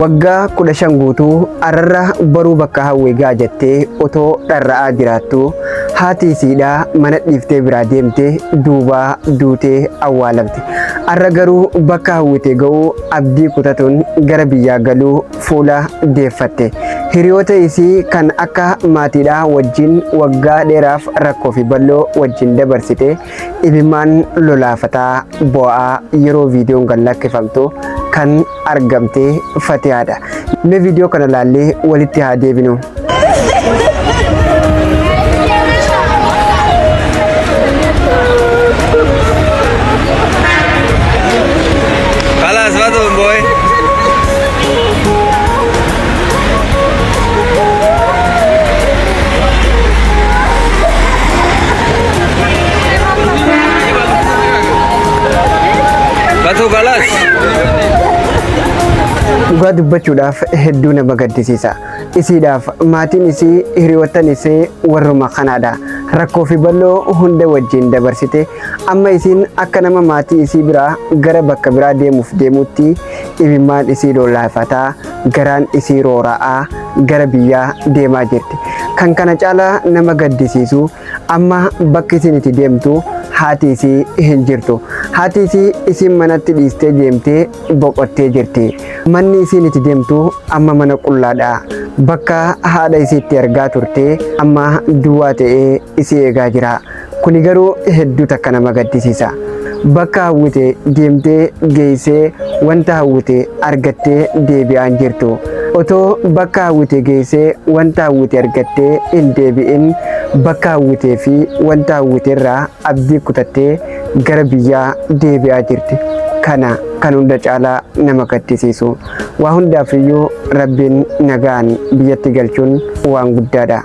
Waggaa 15 guutuu ararra baruu bakka hawwee gaajattee otoo dharra'aa jiraattu haati isiidhaa mana dhiiftee biraa deemtee duubaa duutee awwaalamte. Arra garuu bakka hawwite ga'uu abdii kutatuun gara biyyaa galuu fuula deeffatte. Hiriyoota isii kan akka maatiidhaa wajjin waggaa dheeraaf rakkoo fi bal'oo wajjin dabarsite imimmaan lolaafataa bo'aa yeroo viidiyoon gad lakkifamtu kan argamte Fatihaadha. Mee viidiyoo kana laallee walitti haa deebinu. خلاص بدون بوي بدو خلاص Dhugaa dubbachuudhaaf hedduu nama gaddisiisa. Isiidhaaf maatiin isii hiriyoottan isii warruma kanaadha. Rakkoo fi bal'oo hunda wajjin dabarsite amma isiin akka nama maatii isii biraa gara bakka biraa deemuutti imimmaan isii lolaafataa garaan isii roora'aa gara biyyaa deemaa jirti. Kan kana caalaa nama gaddisiisu amma bakki isin itti deemtu haati isii hin jirtu. Haati isii isin manatti dhiistee deemtee boqottee jirti. Manni isin itti deemtu amma mana qullaadha. Bakka haadha isiitti argaa turte amma duwwaa ta'ee isii eegaa jira. Kuni garuu hedduu takka nama gaddisiisa. Bakka hawwite deemtee geessee wanta hawwite argattee deebi'aan jirtu. Otoo bakka hawwite geessee wanta hawwite argattee hin deebi'in bakka hawwitee fi wanta hawwite irraa abdii kutattee gara biyyaa deebi'aa jirti. Kana kan hunda caalaa nama gaddisiisu. Waa hundaaf iyyuu Rabbiin nagaan biyyatti galchuun waan guddaadha.